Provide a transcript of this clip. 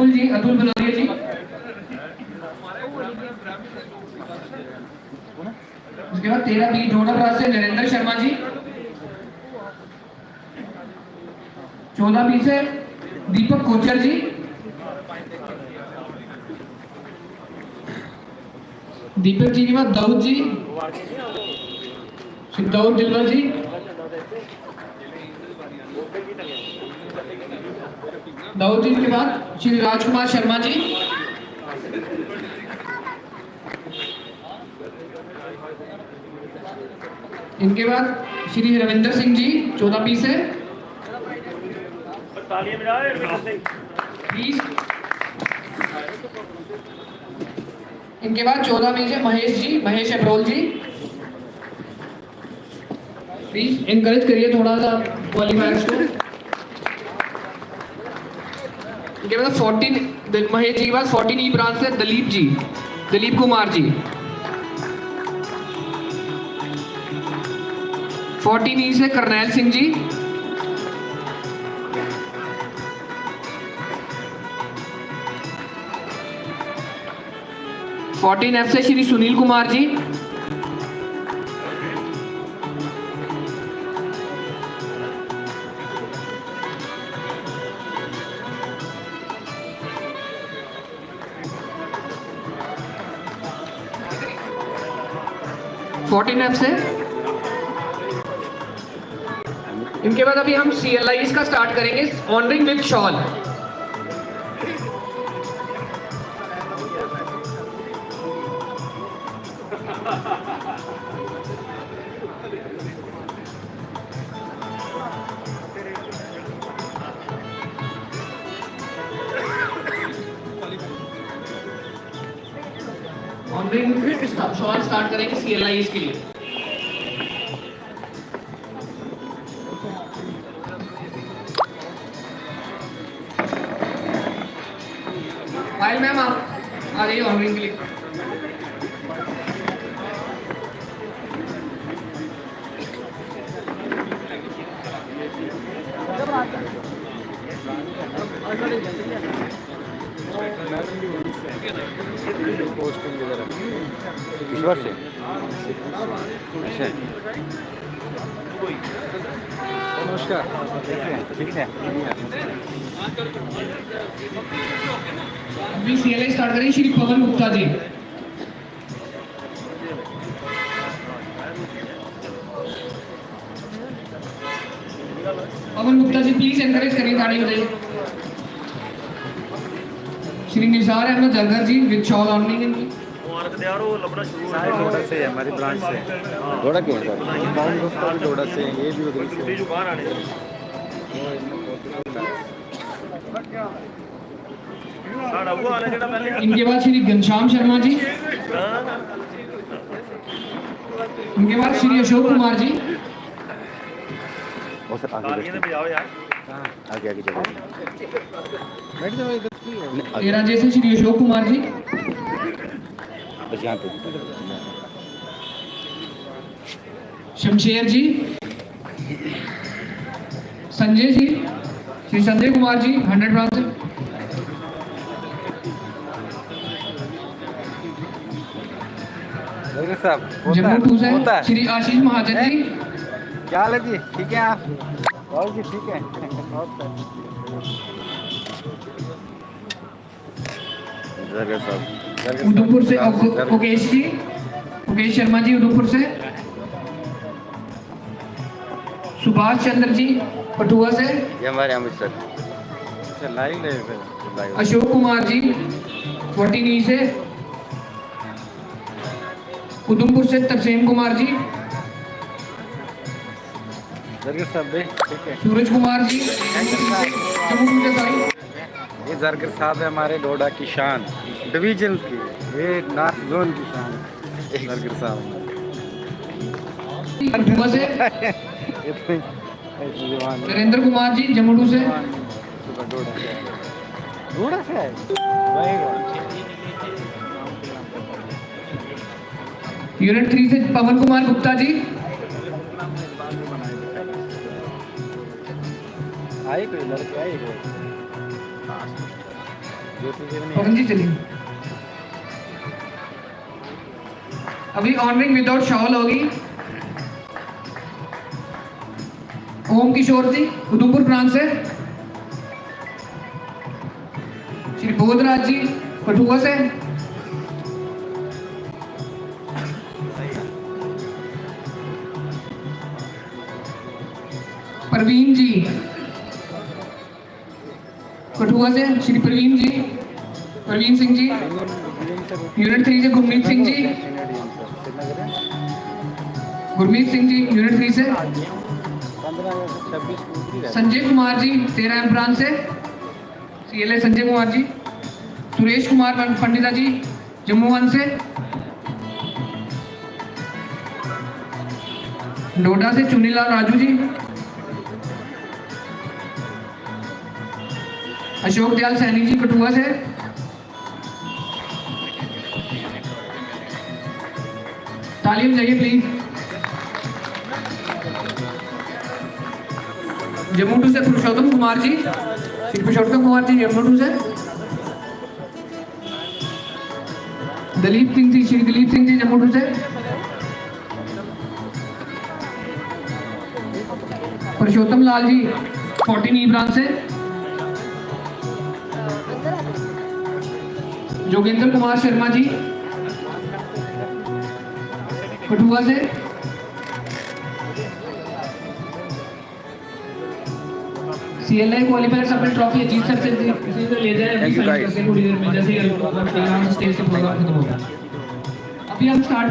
अतुल जी, अतुल बनोरिया जी। उसके बाद 13 बी ढोडापरा से नरेंद्र शर्मा जी। 14 बी से दीपक कोचर जी। दीपक जी के बाद दाऊद जी, श्री दाऊद दिलवर जी। दाऊद जी के बाद श्री राजकुमार शर्मा जी। इनके बाद श्री रविंद्र सिंह जी 14 बी से। प्लीज। इनके बाद 14 बी से महेश जी, महेश अब्रोल जी। प्लीज इनकरेज करिए थोड़ा सा क्वालिफायर्स को। इनके बाद 14 महेश जी के बाद 14 ई ब्रांच से दलीप जी, दलीप कुमार जी। 14 ई से करनैल सिंह जी। 14 एफ से श्री सुनील कुमार जी। 14 एफ से। इनके बाद अभी हम CLIs का स्टार्ट करेंगे, honouring with shawl. Honouring shawl start करेंगे CLIs के लिए। फाइल मैम आप आ रही है ऑनरिंग के लिए। पोस्टिंग ईश्वर से अच्छा नमस्कार ठीक है। अभी CLI स्टार्ट करेंगे श्री पवन गुप्ता जी। पवन गुप्ता जी प्लीज एनकरेज करिए, ताड़ी बजाइए। श्री निसार अहमद जरगर जी विद शॉल ऑनरिंग इनकी। डोडा से हमारी ब्रांच से। डोडा क्यों है बाउंड गुप्ता भी डोडा से, ये भी उधर से। इनके बाद श्री घनश्याम शर्मा जी। इनके बाद श्री अशोक कुमार जी। आगे आगे चलो बैठ जाओ इधर। 13 जैसे श्री अशोक कुमार जी। बस यहाँ पे शमशेर जी। संजय जी, श्री संजय कुमार जी 100 ब्रांच से। साहब जम्मू 2 से श्री आशीष महाजन जी। क्या हाल है जी, ठीक है आप? और जी ठीक है। उधमपुर से मुकेश जी, मुकेश शर्मा जी उधमपुर से। सुभाष चंद्र जी पटुआ से। ये हमारे अमृतसर लाइव। अशोक कुमार जी 14 ई से। उधमपुर से तरसेम कुमार जी। सूरज कुमार जी जम्मू से सारी। ये जरगर साहब है हमारे डोडा की शान, डिवीजन की, ये नॉर्थ जोन की शान है जरगर साहब। नरेंद्र कुमार जी जम्मू से। डोडा से यूनिट 3 से पवन कुमार गुप्ता जी। आई कोई लड़के आई कोई पवन जी चलिए। अभी ऑनरिंग विदाउट शॉल होगी। ओम किशोर जी उधमपुर ब्रांच से। श्री बोधराज जी कठुआ से। प्रवीण जी कठुआ से। श्री प्रवीण जी, प्रवीण सिंह जी यूनिट 3 से। गुरमीत सिंह जी, गुरमीत सिंह जी यूनिट 3 से। 15 संजय कुमार जी 13 ब्रांच से। CLA संजय कुमार जी। सुरेश कुमार पंडिता जी जम्मू 1 से। डोडा से चुनीलाल राजू जी। अशोक दयाल सैनी जी कठुआ से। तालीम जाइए प्लीज। जम्मू 2 से पुरुषोत्तम कुमार जी। श्री पुरुषोत्तम कुमार जी जम्मू 2 से। दलीप सिंह जी, श्री दिलीप सिंह जी जम्मू 2 से। पुरुषोत्तम लाल जी 14 ब्रांच से। जोगेंद्र कुमार शर्मा जी कठुआ से। CLA क्वालिफायर अपनी ट्रॉफी अजीत सर से किसी से ले जाए। Thank you, guys. थोड़ी देर में जैसे ही स्टेज से प्रोग्राम खत्म होगा। अभी हम स्टार्ट